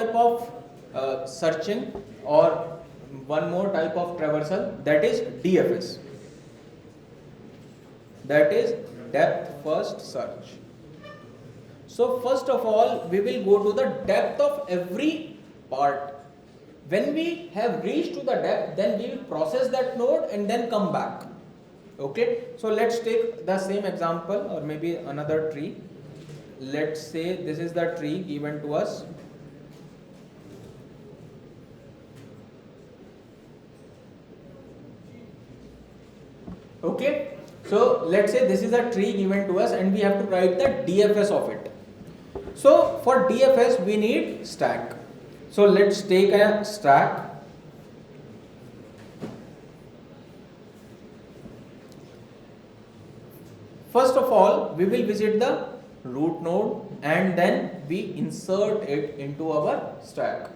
type of searching or one more type of traversal, that is DFS. That is depth first search. So first of all, we will go to the depth of every part. When we have reached to the depth, then we will process that node and then come back. Okay, so let's take the same example or maybe another tree. Let's say this is the tree given to us. Okay, so let's say this is a tree given to us and we have to write the DFS of it. So for DFS we need stack. So let's take a stack. First of all, we will visit the root node and then we insert it into our stack.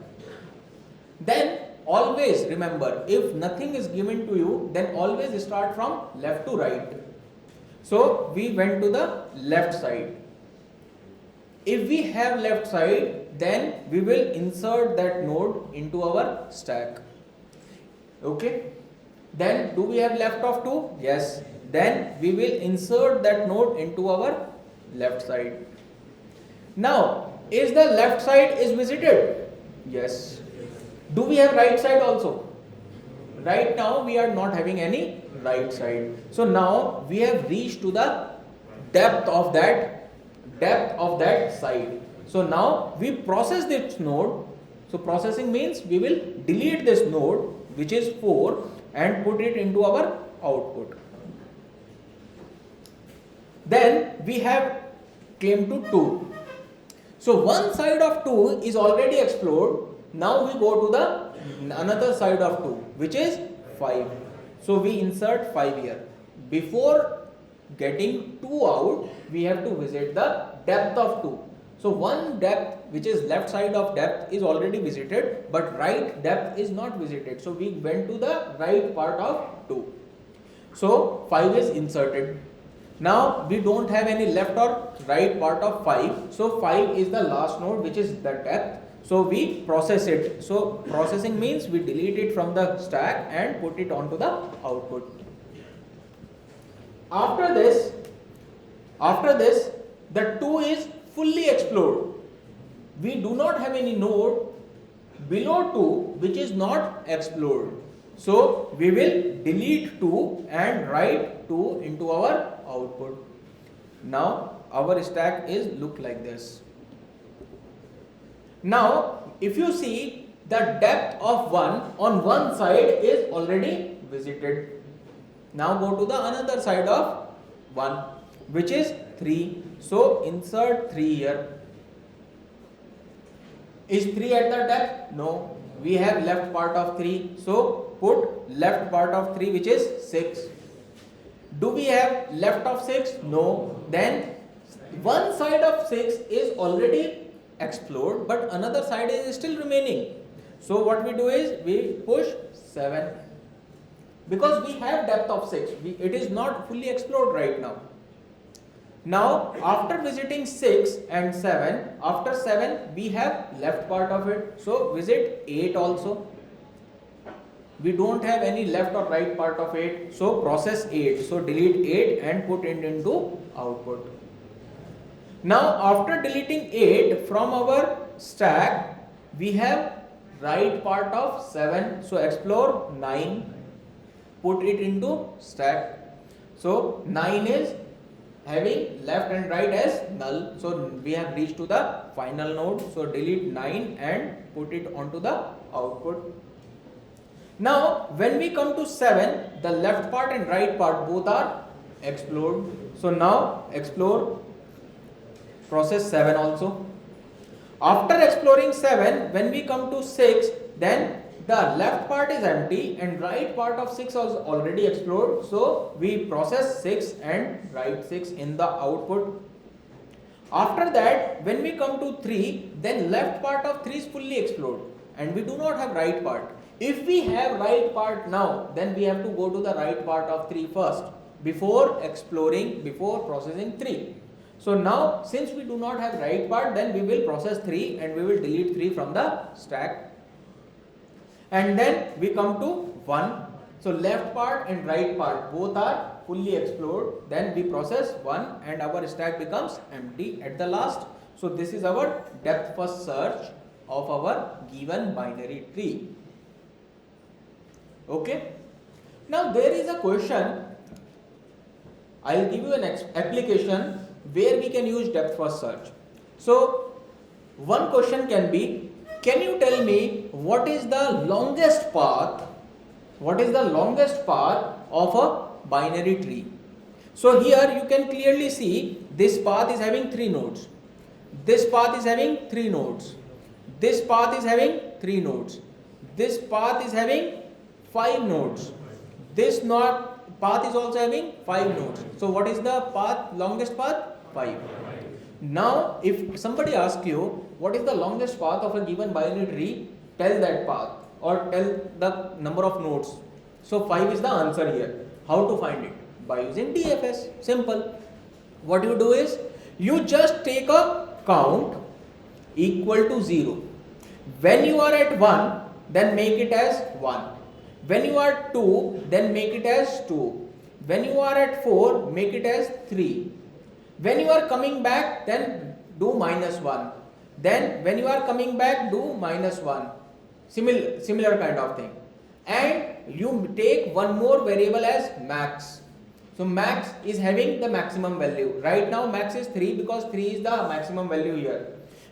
Then always remember, if nothing is given to you, then always start from left to right. So we went to the left side. If we have left side, then we will insert that node into our stack. Okay. Then do we have left of 2? Yes. Then we will insert that node into our left side. Now, is the left side is visited? Yes. Do we have right side also? Right now we are not having any right side. So now we have reached to the depth of that side. So now we process this node. So processing means we will delete this node, which is 4, and put it into our output. Then we have came to 2. So one side of 2 is already explored. Now we go to the another side of 2, which is 5. So we insert 5 here. Before getting 2 out, we have to visit the depth of 2. So one depth, which is left side of depth, is already visited, but right depth is not visited. So we went to the right part of 2. So 5 is inserted. Now we don't have any left or right part of 5. So 5 is the last node, which is the depth. So we process it. So processing means we delete it from the stack and put it onto the output. After this, the 2 is fully explored. We do not have any node below 2 which is not explored. So we will delete 2 and write 2 into our output. Now our stack is look like this. Now if you see, the depth of 1 on one side is already visited. Now go to the another side of 1, which is 3. So insert 3 here. Is 3 at the depth? No. We have left part of 3. So put left part of 3, which is 6. Do we have left of 6? No. Then one side of 6 is already explored, but another side is still remaining. So what we do is we push 7. Because we have depth of 6, it is not fully explored right now. Now after visiting 6 and 7, after 7 we have left part of it. So visit 8 also. We don't have any left or right part of 8. So process 8. So delete 8 and put it into output. Now after deleting 8 from our stack, we have right part of 7. So explore 9. Put it into stack. So 9 is having left and right as null. So we have reached to the final node. So delete 9 and put it onto the output. Now when we come to 7, the left part and right part both are explored. So now explore, process 7 also. After exploring 7, when we come to 6, then the left part is empty and right part of 6 is already explored. So we process 6 and write 6 in the output. After that, when we come to 3, then left part of 3 is fully explored and we do not have right part. If we have right part now, then we have to go to the right part of 3 first before exploring, before processing 3. So now since we do not have right part, then we will process 3 and we will delete 3 from the stack. And then we come to 1. So left part and right part both are fully explored. Then we process 1 and our stack becomes empty at the last. So this is our depth first search of our given binary tree. Okay. Now there is a question. I'll give you an application where we can use depth first search. So one question can be, can you tell me what is the longest path? What is the longest path of a binary tree? So here you can clearly see this path is having 3 nodes. This path is having 3 nodes. This path is having 3 nodes. This path is having 5 nodes. This path is also having 5 nodes. So what is the path, longest path? 5. Now if somebody asks you what is the longest path of a given binary tree, tell that path or tell the number of nodes. So 5 is the answer here. How to find it? By using DFS. Simple. What you do is you just take a count equal to 0. When you are at 1, then make it as 1. When you are 2, then make it as 2. When you are at 4, make it as 3. When you are coming back, then do -1. Then when you are coming back, do -1. Similar kind of thing. And you take one more variable as max. So max is having the maximum value. Right now max is 3 because 3 is the maximum value here.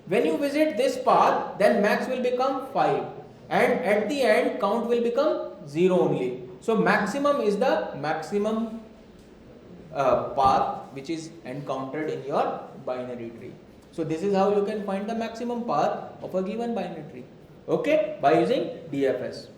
When you visit this path, then max will become 5. And at the end count will become 0 only. So maximum is the maximum path which is encountered in your binary tree. So this is how you can find the maximum path of a given binary tree. Okay, by using DFS.